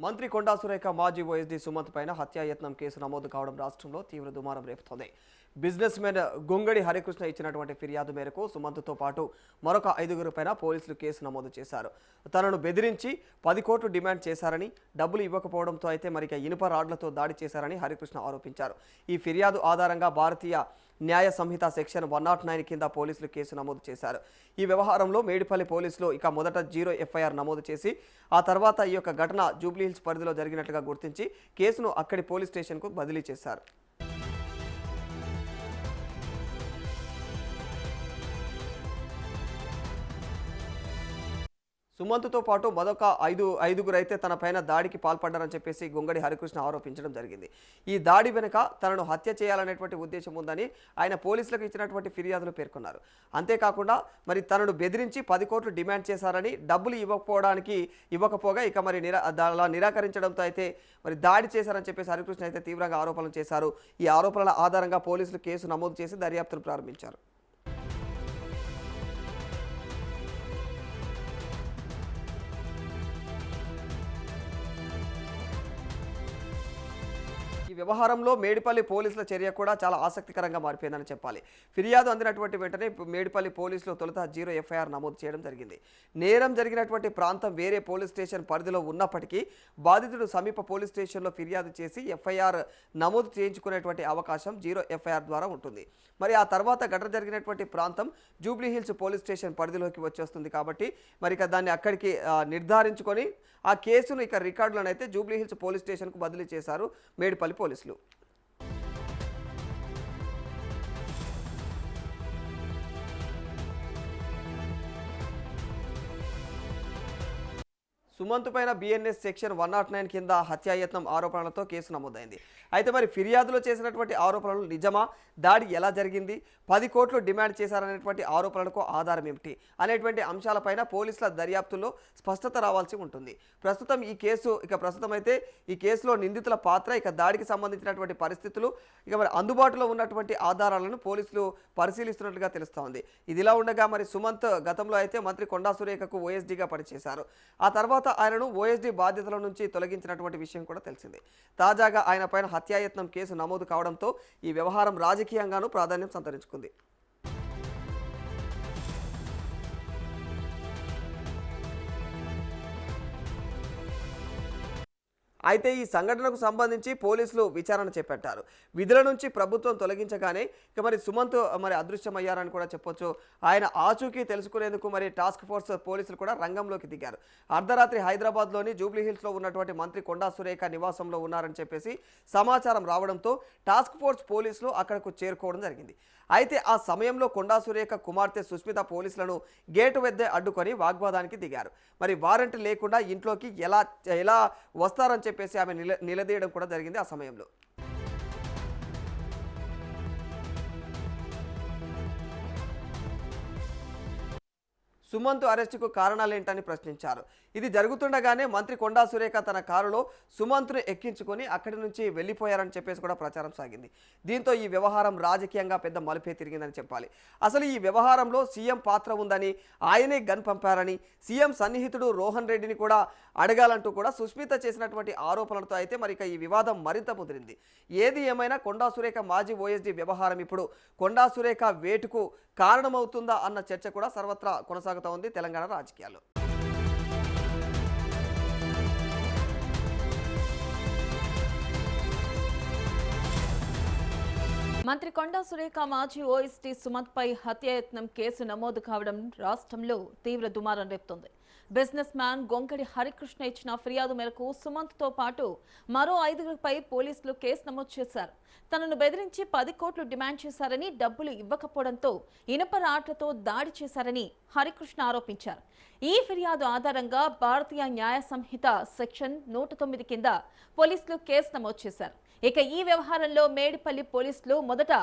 మంత్రి కొండా సురేఖ మాజీ ఓఎస్డీ సుమంత్ పైన హత్యాయత్నం కేసు నమోదు కావడం రాష్ట్రంలో తీవ్ర దుమారం రేపుతోంది. బిజినెస్ మెన్ గొంగడి హరికృష్ణ ఇచ్చినటువంటి ఫిర్యాదు మేరకు సుమంత్తో పాటు మరొక 5 పైన పోలీసులు కేసు నమోదు చేశారు. తనను బెదిరించి 10 కోట్లు డిమాండ్ చేశారని, డబ్బులు ఇవ్వకపోవడంతో అయితే మరిక ఇనుప రాడ్లతో దాడి చేశారని హరికృష్ణ ఆరోపించారు. ఈ ఫిర్యాదు ఆధారంగా భారతీయ న్యాయ సంహిత సెక్షన్ 109 కింద పోలీసులు కేసు నమోదు చేశారు. ఈ వ్యవహారంలో మేడిపల్లి పోలీసులు మొదట 0 ఎఫ్ఐఆర్ నమోదు చేసి ఆ తర్వాత ఈ యొక్క ఘటన జూబ్లీహిల్స్ పరిధిలో జరిగినట్లుగా గుర్తించి కేసును అక్కడి పోలీస్ స్టేషన్కు బదిలీ చేశారు. సుమంత్తో పాటు మరొక 5 అయితే తన పైన దాడికి పాల్పడ్డారని చెప్పేసి గొంగడి హరికృష్ణ ఆరోపించడం జరిగింది. ఈ దాడి వెనుక తనను హత్య చేయాలనేటువంటి ఉద్దేశం ఉందని ఆయన పోలీసులకు ఇచ్చినటువంటి ఫిర్యాదులు పేర్కొన్నారు. అంతేకాకుండా మరి తనను బెదిరించి 10 కోట్లు డిమాండ్ చేశారని, డబ్బులు ఇవ్వకపోగా ఇక మరి అలా నిరాకరించడంతో అయితే మరి దాడి చేశారని చెప్పేసి హరికృష్ణ అయితే తీవ్రంగా ఆరోపణలు చేశారు. ఈ ఆరోపణల ఆధారంగా పోలీసులు కేసు నమోదు చేసి దర్యాప్తును ప్రారంభించారు. ఈ వ్యవహారంలో మేడిపల్లి పోలీసుల చర్య కూడా చాలా ఆసక్తికరంగా మారిపోయిందని చెప్పాలి. ఫిర్యాదు అందినటువంటి వెంటనే మేడిపల్లి పోలీసులు తొలుత 0 ఎఫ్ఐఆర్ నమోదు చేయడం జరిగింది. నేరం జరిగినటువంటి ప్రాంతం వేరే పోలీస్ స్టేషన్ పరిధిలో ఉన్నప్పటికీ బాధితుడు సమీప పోలీస్ స్టేషన్లో ఫిర్యాదు చేసి ఎఫ్ఐఆర్ నమోదు చేయించుకునేటువంటి అవకాశం 0 ఎఫ్ఐఆర్ ద్వారా ఉంటుంది. మరి ఆ తర్వాత ఘటన జరిగినటువంటి ప్రాంతం జూబ్లీహిల్స్ పోలీస్ స్టేషన్ పరిధిలోకి వచ్చేస్తుంది కాబట్టి మరి దాన్ని అక్కడికి నిర్ధారించుకొని ఆ కేసును రికార్డులను అయితే జూబ్లీహిల్స్ పోలీస్ స్టేషన్కు బదిలీ చేశారు మేడిపల్లి పోలీసులు. సుమంత్ పైన బిఎన్ఎస్ సెక్షన్ 109 కింద హత్యాయత్నం ఆరోపణలతో కేసు నమోదైంది. అయితే మరి ఫిర్యాదులో చేసినటువంటి ఆరోపణలు నిజమా, దాడి ఎలా జరిగింది, 10 కోట్లు డిమాండ్ చేశారనేటువంటి ఆరోపణలకు ఆధారం ఏమిటి అనేటువంటి అంశాలపైన పోలీసుల దర్యాప్తుల్లో స్పష్టత రావాల్సి ఉంటుంది. ప్రస్తుతం అయితే ఈ కేసులో నిందితుల పాత్ర, దాడికి సంబంధించినటువంటి పరిస్థితులు, మరి అందుబాటులో ఉన్నటువంటి ఆధారాలను పోలీసులు పరిశీలిస్తున్నట్లుగా తెలుస్తోంది. ఇదిలా ఉండగా మరి సుమంత్ గతంలో అయితే మంత్రి కొండా సురేఖకు ఓఎస్డీగా పనిచేశారు. ఆ తర్వాత ఆయనను ఓఎస్డీ బాధ్యతల నుంచి తొలగించినటువంటి విషయం కూడా తెలిసిందే. తాజాగా ఆయన పైన హత్యాయత్నం కేసు నమోదు కావడంతో ఈ వ్యవహారం రాజకీయంగానూ ప్రాధాన్యం సంతరించుకుంది. అయితే ఈ సంఘటనకు సంబంధించి పోలీసులు విచారణ చేపట్టారు. విధుల నుంచి ప్రభుత్వం తొలగించగానే మరి సుమంత్ అదృశ్యమయ్యారని కూడా చెప్పొచ్చు. ఆయన ఆచూకీ తెలుసుకునేందుకు మరి టాస్క్ ఫోర్స్ పోలీసులు కూడా రంగంలోకి దిగారు. అర్ధరాత్రి హైదరాబాద్లోని జూబ్లీహిల్స్లో ఉన్నటువంటి మంత్రి కొండా సురేఖ నివాసంలో ఉన్నారని చెప్పేసి సమాచారం రావడంతో టాస్క్ ఫోర్స్ పోలీసులు అక్కడకు చేరుకోవడం జరిగింది. అయితే ఆ సమయంలో కొండా సురేఖ కుమార్తె సుస్మిత పోలీసులను గేటు వద్దే అడ్డుకొని వాగ్వాదానికి దిగారు. మరి వారెంట్ లేకుండా ఇంట్లోకి ఎలా వస్తారని చెప్పేసి ఆమె నిలదీయడం కూడా జరిగింది. ఆ సమయంలో సుమంత్ అరెస్టుకు కారణాలేంటని ప్రశ్నించారు. ఇది జరుగుతుండగానే మంత్రి కొండా సురేఖ తన కారులో సుమంత్ను ఎక్కించుకొని అక్కడి నుంచి వెళ్ళిపోయారని చెప్పేసి కూడా ప్రచారం సాగింది. దీంతో ఈ వ్యవహారం రాజకీయంగా పెద్ద మలుపే తిరిగిందని చెప్పాలి. అసలు ఈ వ్యవహారంలో సీఎం పాత్ర ఉందని, ఆయనే గన్ పంపారని, సీఎం సన్నిహితుడు రోహన్ రెడ్డిని కూడా అడగాలంటూ కూడా సుస్మిత చేసినటువంటి ఆరోపణలతో అయితే ఈ వివాదం మరింత ముదిరింది. ఏది ఏమైనా కొండా సురేఖ మాజీ ఓఎస్డీ వ్యవహారం ఇప్పుడు కొండా సురేఖ వేటుకు కారణమవుతుందా అన్న చర్చ కూడా సర్వత్రా కొనసాగుతూ ఉంది తెలంగాణ రాజకీయాల్లో. మంత్రి కొండా సురేఖ మాజీ ఓఎస్డీ సుమంత్ పై హత్యాయత్నం కేసు నమోదు కావడం రాష్ట్రంలో తీవ్ర దుమారం రేపుతోంది. బిజినెస్ మ్యాన్ గొంగడి హరికృష్ణ ఇచ్చిన ఫిర్యాదు మేరకు సుమంత్తో పాటు మరో 5పై పోలీసులు కేసు నమోదు చేశారు. తనను బెదిరించి 10 కోట్లు డిమాండ్ చేశారని, డబ్బులు ఇవ్వకపోవడంతో ఇనుప రాడ్లతో దాడి చేశారని హరికృష్ణ ఆరోపించారు. ఈ ఫిర్యాదు ఆధారంగా భారతీయ న్యాయ సంహిత సెక్షన్ 109 కింద పోలీసులు కేసు నమోదు చేశారు. ఈ వ్యవహారంలో మేడిపల్లి పోలీసులు మొదట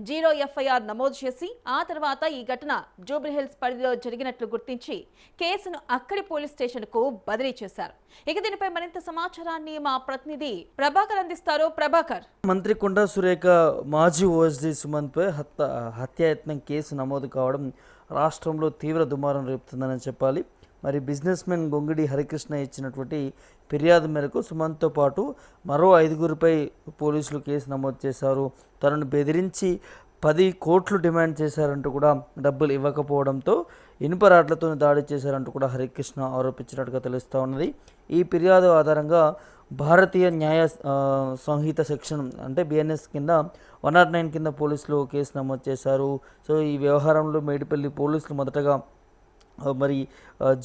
0 ఎఫ్ఐఆర్ నమోదు చేసి ఆ తర్వాత ఈ ఘటన జూబ్లీహిల్స్ పరిధిలో జరిగినట్లు గుర్తించి కేసును అక్కడి పోలీస్ స్టేషన్కు బదిలీ చేశారు. దీనిపై మరింత సమాచారాన్ని మా ప్రతినిధి ప్రభాకర్ అందిస్తారు. ప్రభాకర్, మంత్రి కొండా సురేఖ మాజీ ఓఎస్డీ సుమంత్ పై హత్యాయత్నం కేసు నమోదు కావడం రాష్ట్రంలో తీవ్ర దుమారం రేపుతుందని చెప్పాలి. మరి బిజినెస్ మెన్ గొంగిడి హరికృష్ణ ఇచ్చినటువంటి ఫిర్యాదు మేరకు సుమంత్తో పాటు మరో 5గురిపై పోలీసులు కేసు నమోదు చేశారు. తనను బెదిరించి 10 కోట్లు డిమాండ్ చేశారంటూ కూడా డబ్బులు ఇవ్వకపోవడంతో ఇనుప రాడ్లతో దాడి చేశారంటూ కూడా హరికృష్ణ ఆరోపించినట్టుగా తెలుస్తూ ఉన్నది. ఈ ఫిర్యాదు ఆధారంగా భారతీయ న్యాయ సంహిత సెక్షన్ అంటే బిఎన్ఎస్ కింద 109 కింద పోలీసులు కేసు నమోదు చేశారు. సో ఈ వ్యవహారంలో మేడిపల్లి పోలీసులు మొదటగా మరి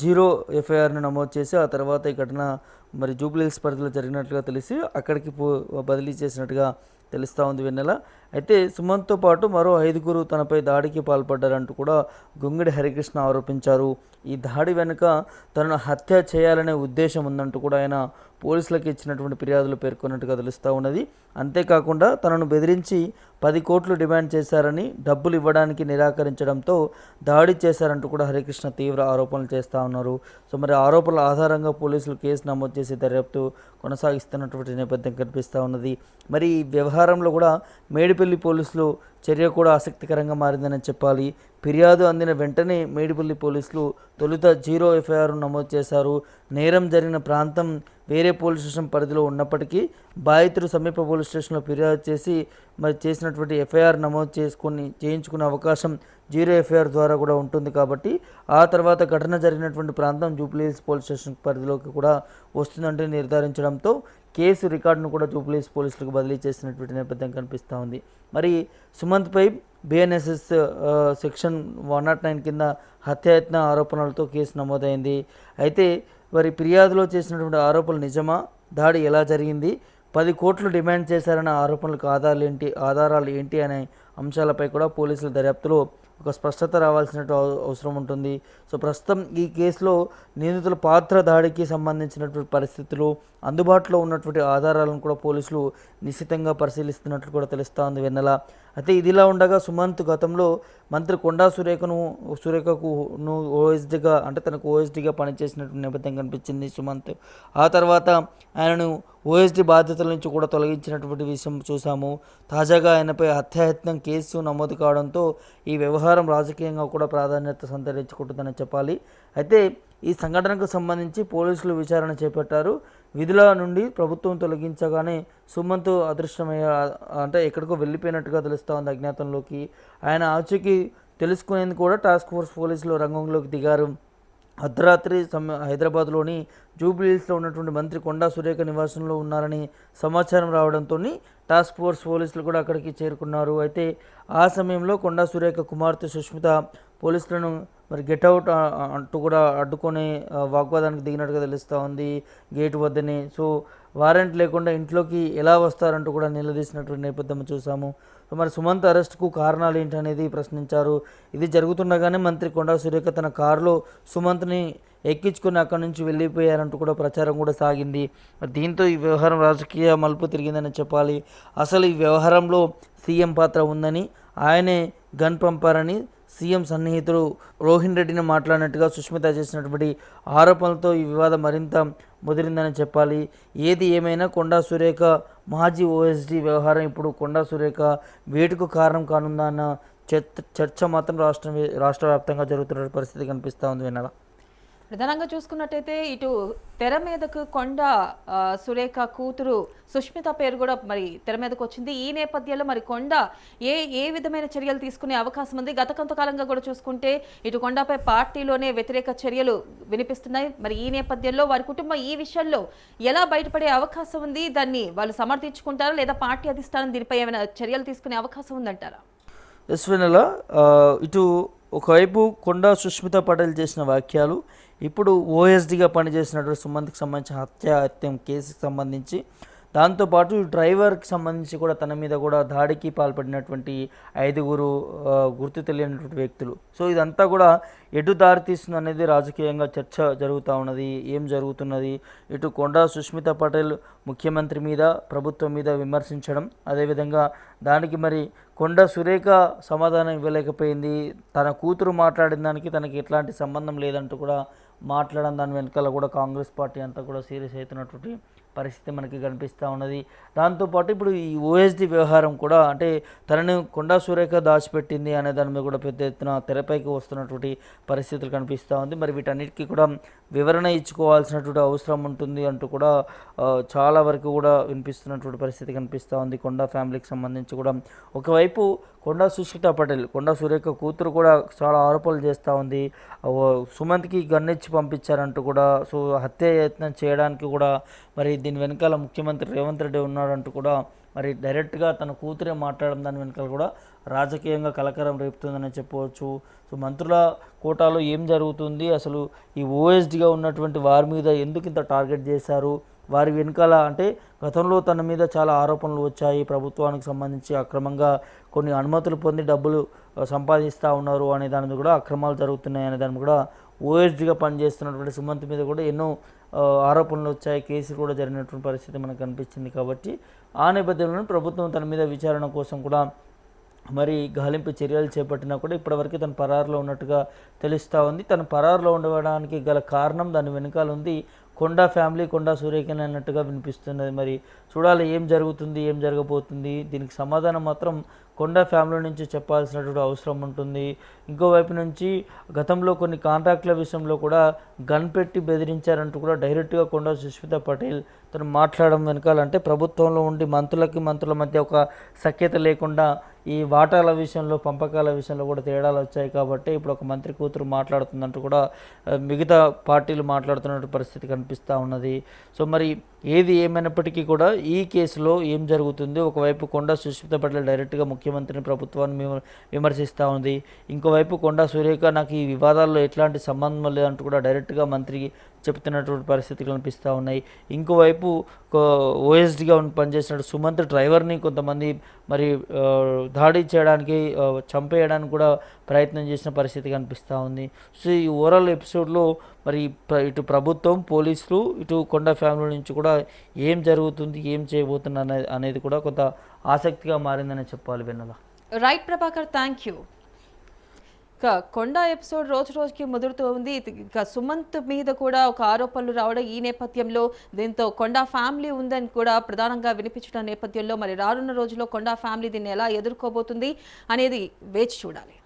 0 ఎఫ్ఐఆర్ను నమోదు చేసి ఆ తర్వాత ఈ ఘటన మరి జూబ్లీహిల్స్ పరిధిలో జరిగినట్లుగా తెలిసి అక్కడికి బదిలీ చేసినట్టుగా తెలుస్తూ ఉంది వెన్నెల. అయితే సుమంత్తో పాటు మరో 5గురు తనపై దాడికి పాల్పడ్డారంటూ కూడా గొంగిడి హరికృష్ణ ఆరోపించారు. ఈ దాడి వెనుక తనను హత్య చేయాలనే ఉద్దేశం ఉందంటూ కూడా ఆయన పోలీసులకు ఇచ్చినటువంటి ఫిర్యాదులు పేర్కొన్నట్టుగా తెలుస్తూ ఉన్నది. అంతేకాకుండా తనను బెదిరించి 10 కోట్లు డిమాండ్ చేశారని డబ్బులు ఇవ్వడానికి నిరాకరించడంతో దాడి చేశారంటూ కూడా హరికృష్ణ తీవ్ర ఆరోపణలు చేస్తూ ఉన్నారు. సో మరి ఆరోపణల ఆధారంగా పోలీసులు కేసు నమోదు చేసి దర్యాప్తు కొనసాగిస్తున్నటువంటి నేపథ్యం కనిపిస్తూ ఉన్నది. మరి ఈ వ్యవహారంలో కూడా మేడిపల్లి పోలీసులు చర్య కూడా ఆసక్తికరంగా మారిందని చెప్పాలి. ఫిర్యాదు అందిన వెంటనే మేడిపల్లి పోలీసులు తొలుత 0 ఎఫ్ఐఆర్ నమోదు చేశారు. నేరం జరిగిన ప్రాంతం వేరే పోలీస్ స్టేషన్ పరిధిలో ఉన్నప్పటికీ బాధితుడు సమీప పోలీస్ స్టేషన్లో ఫిర్యాదు చేసి మరి చేసినటువంటి ఎఫ్ఐఆర్ నమోదు చేయించుకునే అవకాశం 0 ఎఫ్ఐఆర్ ద్వారా కూడా ఉంటుంది. కాబట్టి ఆ తర్వాత ఘటన జరిగినటువంటి ప్రాంతం జూబ్లీహిల్స్ పోలీస్ స్టేషన్ పరిధిలోకి కూడా వస్తుందంటే నిర్ధారించడంతో కేసు రికార్డును కూడా జూబ్లీహిల్స్ పోలీసులకు బదిలీ చేసినటువంటి నేపథ్యం కనిపిస్తూ ఉంది. మరి సుమంత్పై బిఎన్ఎస్ఎస్ సెక్షన్ 109 కింద హత్యాయత్న ఆరోపణలతో కేసు నమోదైంది. అయితే మరి ఫిర్యాదులో చేసినటువంటి ఆరోపణలు నిజమా, దాడి ఎలా జరిగింది, 10 కోట్లు డిమాండ్ చేశారన్న ఆరోపణలకు ఆధారాలు ఏంటి అనే అంశాలపై కూడా పోలీసుల దర్యాప్తులో ఒక స్పష్టత రావాల్సిన అవసరం ఉంటుంది. సో ప్రస్తుతం ఈ కేసులో నిందితుల పాత్ర, దాడికి సంబంధించినటువంటి పరిస్థితులు, అందుబాటులో ఉన్నటువంటి ఆధారాలను కూడా పోలీసులు నిశ్చితంగా పరిశీలిస్తున్నట్లు కూడా తెలుస్తూ ఉంది వెన్నెల. అయితే ఇదిలా ఉండగా సుమంత్ గతంలో మంత్రి కొండా సురేఖకు ఓఎస్డీగా అంటే తనకు ఓఎస్డీగా పనిచేసినటువంటి నేపథ్యం కనిపించింది సుమంత్. ఆ తర్వాత ఆయనను ఓఎస్డీ బాధ్యతల నుంచి కూడా తొలగించినటువంటి విషయం చూసాము. తాజాగా ఆయనపై హత్యాయత్నం కేసు నమోదు కావడంతో ఈ వ్యవహారం రాజకీయంగా కూడా ప్రాధాన్యత సంతరించుకుంటుందని చెప్పాలి. అయితే ఈ సంఘటనకు సంబంధించి పోలీసులు విచారణ చేపట్టారు. విధుల నుండి ప్రభుత్వం తొలగించగానే సుమంత్ అదృష్టమయ్యే అంటే ఎక్కడికో వెళ్ళిపోయినట్టుగా తెలుస్తూ ఉంది అజ్ఞాతంలోకి. ఆయన ఆచూకీ తెలుసుకునేందుకు కూడా టాస్క్ ఫోర్స్ పోలీసులు రంగంలోకి దిగారు. అర్ధరాత్రి హైదరాబాద్లోని జూబ్లీహిల్స్లో ఉన్నటువంటి మంత్రి కొండా సురేఖ నివాసంలో ఉన్నారని సమాచారం రావడంతో టాస్క్ ఫోర్స్ పోలీసులు కూడా అక్కడికి చేరుకున్నారు. అయితే ఆ సమయంలో కొండా సురేఖ కుమార్తె సుష్మిత పోలీసులను మరి గెట్అవుట్ అంటూ కూడా అడ్డుకొని వాగ్వాదానికి దిగినట్టుగా తెలుస్తూ ఉంది గేటు వద్దనే. సో వారెంట్ లేకుండా ఇంట్లోకి ఎలా వస్తారంటూ కూడా నిలదీసినటువంటి నేపథ్యం చూసాము. మరి సుమంత్ అరెస్టుకు కారణాలు ఏంటనేది ప్రశ్నించారు. ఇది జరుగుతుండగానే మంత్రి కొండా సురేఖ తన కారులో సుమంత్ని ఎక్కించుకొని అక్కడి నుంచి వెళ్ళిపోయారంటూ కూడా ప్రచారం కూడా సాగింది. దీంతో ఈ వ్యవహారం రాజకీయ మలుపు తిరిగిందని చెప్పాలి. అసలు ఈ వ్యవహారంలో సీఎం పాత్ర ఉందని, ఆయనే గన్ పంపారని సీఎం సన్నిహితుడు రోహిన్ రెడ్డిని మాట్లాడినట్టుగా సుష్మిత చేసినటువంటి ఆరోపణలతో ఈ వివాదం మరింత ముదిరిందని చెప్పాలి. ఏది ఏమైనా కొండా సురేఖ మాజీ ఓఎస్డీ వ్యవహారం ఇప్పుడు కొండా సురేఖ వేటుకు కారణం కానుందా అన్న చర్చ మాత్రం రాష్ట్ర వ్యాప్తంగా జరుగుతున్న పరిస్థితి కనిపిస్తూ ఉంది వెన్నెల. ప్రధానంగా చూసుకున్నట్టయితే ఇటు తెర మీదకు కొండ సురేఖ కూతురు సుష్మిత పేరు కూడా మరి తెర మీదకు వచ్చింది. ఈ నేపథ్యంలో మరి కొండ ఏ విధమైన చర్యలు తీసుకునే అవకాశం ఉంది? గత కొంతకాలంగా కూడా చూసుకుంటే ఇటు కొండపై పార్టీలోనే వ్యతిరేక చర్యలు వినిపిస్తున్నాయి. మరి ఈ నేపథ్యంలో వారి కుటుంబం ఈ విషయంలో ఎలా బయటపడే అవకాశం ఉంది? దాన్ని వాళ్ళు సమర్థించుకుంటారా లేదా పార్టీ అధిష్టానం దీనిపై ఏమైనా చర్యలు తీసుకునే అవకాశం ఉందంటారా? వెన్నెల, ఇటు ఒకవైపు కొండా సుష్మిత పటేల్ చేసిన వ్యాఖ్యలు, ఇప్పుడు ఓఎస్డీగా పనిచేసినటువంటి సుమంత్కి సంబంధించిన హత్యాయత్నం కేసుకి సంబంధించి, దాంతోపాటు డ్రైవర్కి సంబంధించి కూడా తన మీద కూడా దాడికి పాల్పడినటువంటి 5గురు గుర్తు తెలియనటువంటి వ్యక్తులు. సో ఇదంతా కూడా ఎటు దారితీస్తుంది అనేది రాజకీయంగా చర్చ జరుగుతూ ఉన్నది. ఏం జరుగుతున్నది? ఇటు కొండా సుష్మిత పటేల్ ముఖ్యమంత్రి మీద, ప్రభుత్వం మీద విమర్శించడం, అదేవిధంగా దానికి మరి కొండా సురేఖ సమాధానం ఇవ్వలేకపోయింది. తన కూతురు మాట్లాడిన దానికి తనకి ఎట్లాంటి సంబంధం లేదంటూ కూడా మాట్లాడడం, దాని వెనకాల కూడా కాంగ్రెస్ పార్టీ అంతా కూడా సీరియస్ అవుతున్నటువంటి పరిస్థితి మనకి కనిపిస్తూ ఉన్నది. దాంతోపాటు ఇప్పుడు ఈ ఓఎస్డి వ్యవహారం కూడా అంటే తనని కొండా సురేఖ దాచిపెట్టింది అనే దాని మీద కూడా పెద్ద ఎత్తున తెరపైకి వస్తున్నటువంటి పరిస్థితులు కనిపిస్తూ ఉంది. మరి వీటన్నిటికీ కూడా వివరణ ఇచ్చుకోవాల్సినటువంటి అవసరం ఉంటుంది అంటూ కూడా చాలా వరకు కూడా వినిపిస్తున్నటువంటి పరిస్థితి కనిపిస్తూ ఉంది. కొండా ఫ్యామిలీకి సంబంధించి కూడా ఒకవైపు కొండా సుష్మిత పటేల్, కొండా సురేఖ కూతురు కూడా చాలా ఆరోపణలు చేస్తూ ఉంది. సుమంత్కి గన్నిచ్చి పంపించారంటూ కూడా, సో హత్య యత్నం చేయడానికి కూడా మరి దీని వెనకాల ముఖ్యమంత్రి రేవంత్ రెడ్డి ఉన్నాడంటూ కూడా మరి డైరెక్ట్గా తన కూతురే మాట్లాడడం దాని వెనకాల కూడా రాజకీయంగా కలకరం రేపుతుందని చెప్పవచ్చు. సో మంత్రుల కోటాలో ఏం జరుగుతుంది, అసలు ఈ ఓఎస్డిగా ఉన్నటువంటి వారి మీద ఎందుకు ఇంత టార్గెట్ చేశారు, వారి వెనకాల అంటే గతంలో తన మీద చాలా ఆరోపణలు వచ్చాయి, ప్రభుత్వానికి సంబంధించి అక్రమంగా కొన్ని అనుమతులు పొంది డబ్బులు సంపాదిస్తూ ఉన్నారు అనే దాని మీద కూడా అక్రమాలు జరుగుతున్నాయి అనే దాని కూడా ఓఎస్డిగా పనిచేస్తున్నటువంటి సుమంత్ మీద కూడా ఎన్నో ఆరోపణలు వచ్చాయి, కేసులు కూడా జరిగినటువంటి పరిస్థితి మనకు కనిపించింది. కాబట్టి ఆ నేపథ్యంలో ప్రభుత్వం తన మీద విచారణ కోసం కూడా మరి గాలింపు చర్యలు చేపట్టినా కూడా ఇప్పటివరకు తను పరారులో ఉన్నట్టుగా తెలుస్తూ ఉంది. తను పరారులో ఉండడానికి గల కారణం దాని వెనకాల ఉంది కొండా ఫ్యామిలీ, కొండా సురేఖని అన్నట్టుగా వినిపిస్తున్నది. మరి చూడాలి ఏం జరుగుతుంది, ఏం జరగబోతుంది. దీనికి సమాధానం మాత్రం కొండా ఫ్యామిలీ నుంచి చెప్పాల్సినటువంటి అవసరం ఉంటుంది. ఇంకోవైపు నుంచి గతంలో కొన్ని కాంట్రాక్టుల విషయంలో కూడా గన్ పెట్టి బెదిరించారంటూ కూడా డైరెక్ట్గా కొండా సుష్మిత పటేల్ తను మాట్లాడడం వెనకాలంటే ప్రభుత్వంలో ఉండి మంత్రుల మధ్య ఒక సఖ్యత లేకుండా ఈ వాటాల విషయంలో, పంపకాల విషయంలో కూడా తేడాలు వచ్చాయి. కాబట్టి ఇప్పుడు ఒక మంత్రి కూతురు మాట్లాడుతుందంటూ కూడా మిగతా పార్టీలు మాట్లాడుతున్న పరిస్థితి కనిపిస్తూ ఉన్నది. సో మరి ఏది ఏమైనప్పటికీ కూడా ఈ కేసులో ఏం జరుగుతుంది, ఒకవైపు కొండా సుష్మిత పటేల్ డైరెక్ట్గా ముఖ్యమంత్రిని, ప్రభుత్వాన్ని విమర్శిస్తూ ఉంది. ఇంకోవైపు కొండా సురేఖ నాకు ఈ వివాదాల్లో ఎట్లాంటి సంబంధం లేదంటూ కూడా డైరెక్ట్గా మంత్రికి చెప్తున్నటువంటి పరిస్థితులు కనిపిస్తూ ఉన్నాయి. ఇంకోవైపు ఓఎస్డిగా పనిచేసిన సుమంత్ డ్రైవర్ని కొంతమంది మరి దాడి చేయడానికి, చంపేయడానికి కూడా ప్రయత్నం చేసిన పరిస్థితి కనిపిస్తూ ఉంది. సో ఈ ఓవరాల్ ఎపిసోడ్లో మరి ఇటు ప్రభుత్వం, పోలీసులు, ఇటు కొండా ఫ్యామిలీ నుంచి కూడా ఏం జరుగుతుంది, ఏం చేయబోతున్నారు అనేది కూడా కొంత ఆసక్తిగా మారిందని చెప్పాలి. Vennela. Right Prabhakar, thank you. ఇక కొండా ఎపిసోడ్ రోజు రోజుకి ముదురుతూ ఉంది. ఇక సుమంత్ మీద కూడా ఒక ఆరోపణలు రావడం ఈ నేపథ్యంలో, దీంతో కొండా ఫ్యామిలీ ఉందని కూడా ప్రధానంగా వినిపించడం నేపథ్యంలో మరి రానున్న రోజుల్లో కొండా ఫ్యామిలీ దీన్ని ఎలా ఎదుర్కోబోతుంది అనేది వేచి చూడాలి.